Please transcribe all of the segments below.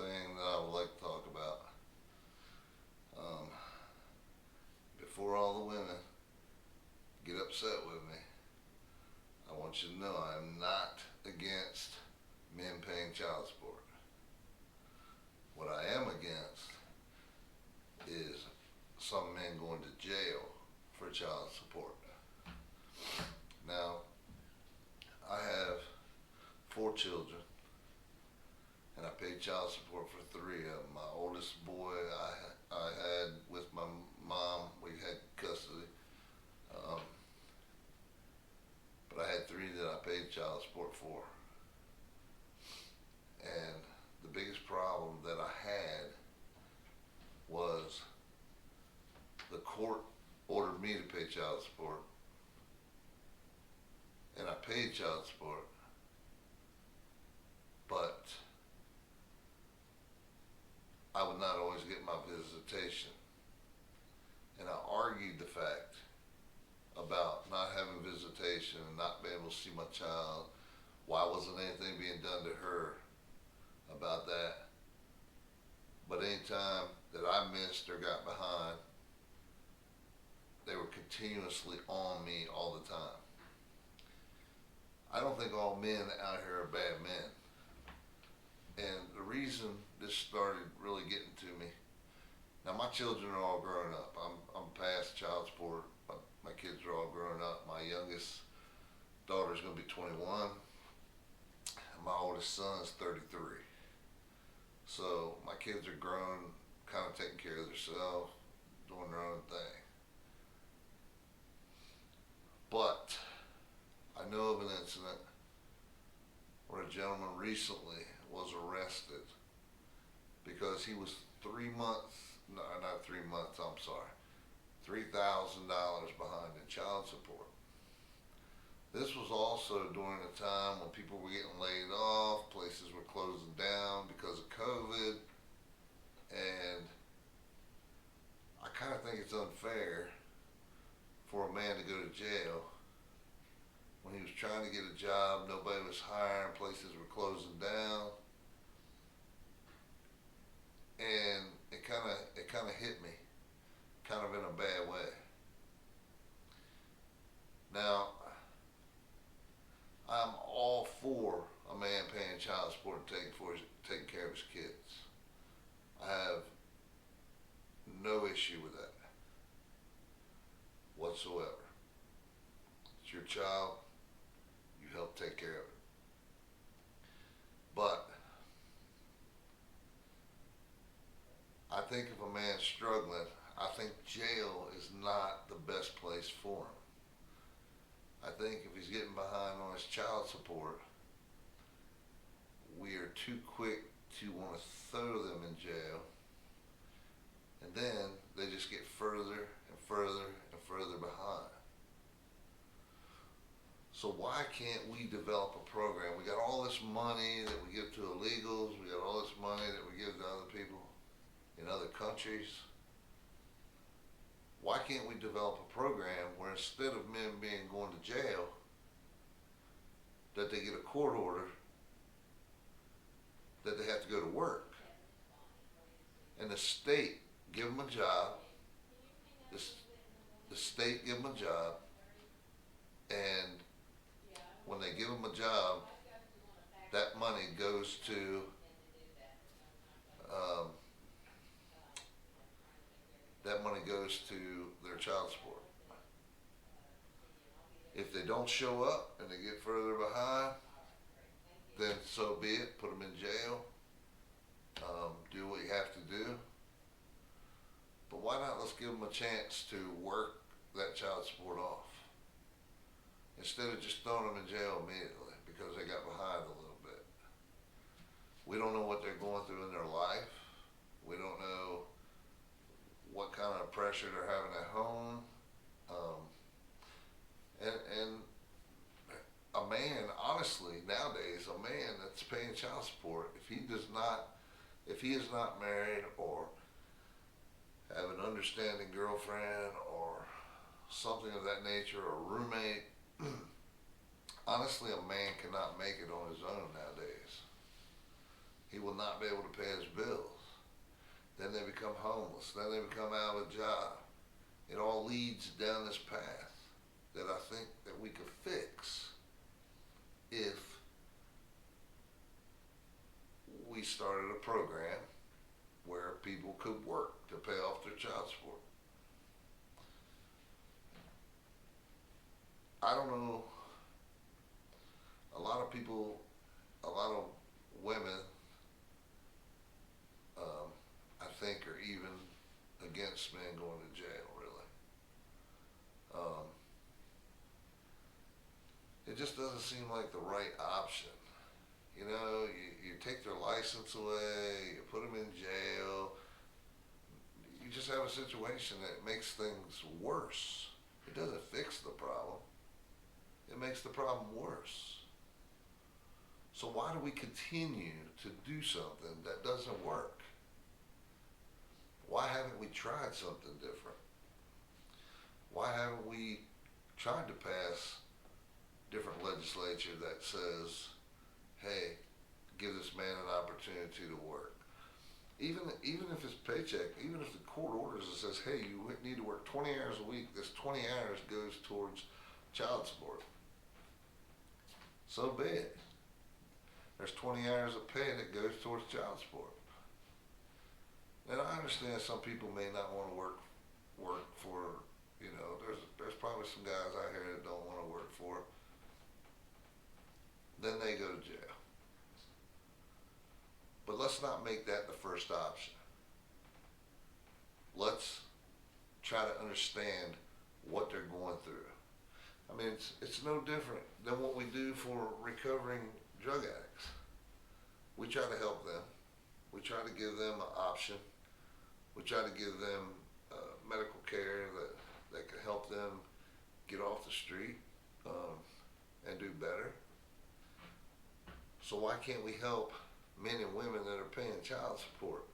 thing that I would like to talk about. Um, Before all the women get upset with me, I want you to know I am not against men paying child support. What I am against is some men going to jail for child support. Now, I have 4 children, and I paid child support for 3 of them. My oldest boy I had with my mom. We had custody. Um, but I had 3 that I paid child support for. And the biggest problem that I had was the court ordered me to pay child support, and I paid child support, but I would not always get my visitation. And I argued the fact about not having visitation and not being able to see my child. Why wasn't anything being done to her about that? But anytime that I missed or got behind, they were continuously on me all the time. I don't think all men out here are bad men. And the reason this started really getting to me, now my children are all grown up. I'm past child support. My kids are all grown up. My youngest daughter's gonna be 21. And my oldest son's 33. So my kids are grown, kind of taking care of themselves, doing their own thing. But I know of an incident where a gentleman recently was arrested because he was 3 months, no, not 3 months, I'm sorry, $3,000 behind in child support. This was also during a time when people were getting laid off, places were closing down because of COVID, and I kind of think it's unfair for a man to go to jail when he was trying to get a job, nobody was hiring, places were closing down, and it kind of hit me, kind of in a bad way. Now, I'm all for a man paying child support and taking care of his kids. I have no issue with that whatsoever. It's your child. You help take care of it. But I think if a man's struggling, I think jail is not the best place for him. I think if he's getting behind on his child support, we are too quick to want to throw them in jail, and then they just get further and further and further behind. So why can't we develop a program? We got all this money that we give to illegals, we got all this money that we give to other people in other countries. Why can't we develop a program where instead of men going to jail, that they get a court order that they have to go to work, and the state give them a job, the state give them a job, and when they give them a job, that money goes to um, their child support. If they don't show up and they get further behind, then so be it. Put them in jail. Do what you have to do. But why not let's give them a chance to work that child support off instead of just throwing them in jail immediately because they got behind a little bit. We don't know what they're going through in their life. We don't know what kind of pressure they're having at home. And a man, honestly, nowadays, a man that's paying child support, if he is not married or have an understanding girlfriend or something of that nature, or a roommate, honestly, a man cannot make it on his own nowadays. He will not be able to pay his bills. Then they become homeless. Then they become out of a job. It all leads down this path that I think that we could fix if we started a program where people could work to pay off their child support. I don't know, a lot of people, a lot of women, I think are even against men going to jail, really. It just doesn't seem like the right option. You know, you take their license away, you put them in jail, you just have a situation that makes things worse. It doesn't fix the problem. It makes the problem worse. So why do we continue to do something that doesn't work? Why haven't we tried something different? Why haven't we tried to pass different legislature that says, hey, give this man an opportunity to work? Even if his paycheck, even if the court orders it says, hey, you need to work 20 hours a week, this 20 hours goes towards child support. So be it. There's 20 hours of pay that goes towards child support. And I understand some people may not want to work for, you know, there's probably some guys out here that don't want to work for it. Then they go to jail. But let's not make that the first option. Let's try to understand what they're going through. I mean, it's no different than what we do for recovering drug addicts. We try to help them. We try to give them an option. We try to give them medical care that can help them get off the street and do better. So why can't we help men and women that are paying child support?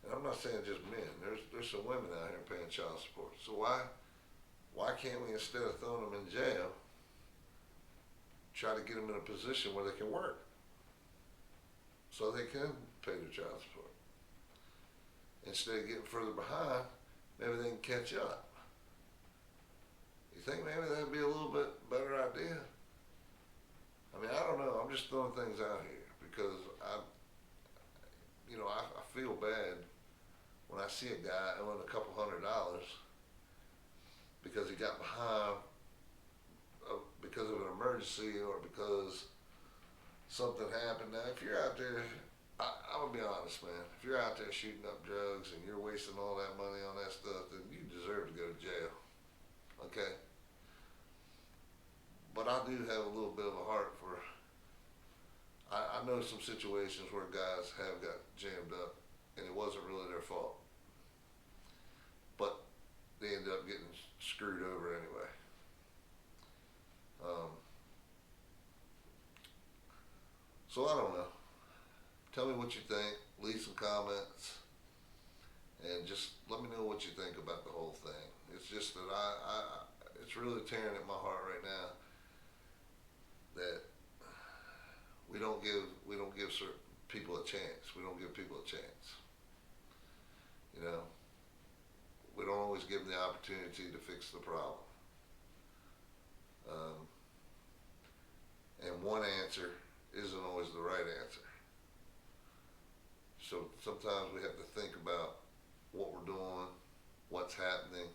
And I'm not saying just men. There's some women out here paying child support. So why can't we, instead of throwing them in jail, try to get them in a position where they can work so they can pay their child support? Instead of getting further behind, maybe they can catch up. You think maybe that'd be a little bit better idea? I mean, I don't know. I'm just throwing things out here because I feel bad when I see a guy owing a couple $100 because he got behind because of an emergency or because something happened. Now, if you're out there, I'm gonna be honest, man. If you're out there shooting up drugs and you're wasting all that money on that stuff, then you deserve to go to jail. Okay? But I do have a little bit of a heart for, I know some situations where guys have got jammed up and it wasn't really their fault. But they ended up getting screwed over anyway. So I don't know. Tell me what you think. Leave some comments. And just let me know what you think about the whole thing. It's just that it's really tearing at my heart right now that we don't give certain people a chance. We don't give people a chance. You know, we don't always give them the opportunity to fix the problem. And one answer isn't always the right answer. So sometimes we have to think about what we're doing, what's happening,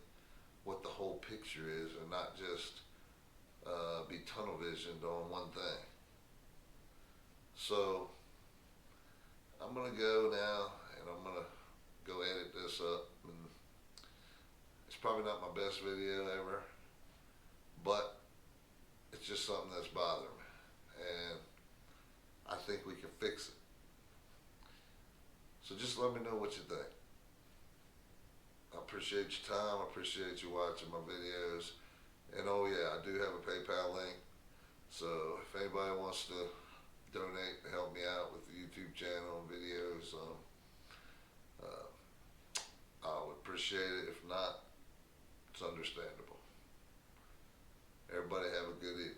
what the whole picture is, and not just be tunnel visioned on one thing. So I'm gonna go now and I'm gonna go edit this up. And it's probably not my best video ever, but it's just something that's bothering me, and I think we can fix it. So just let me know what you think. I appreciate your time. I appreciate you watching my videos. And oh yeah, I do have a PayPal link. So if anybody wants to donate to help me out with the YouTube channel and videos, I would appreciate it. If not, it's understandable. Everybody have a good evening.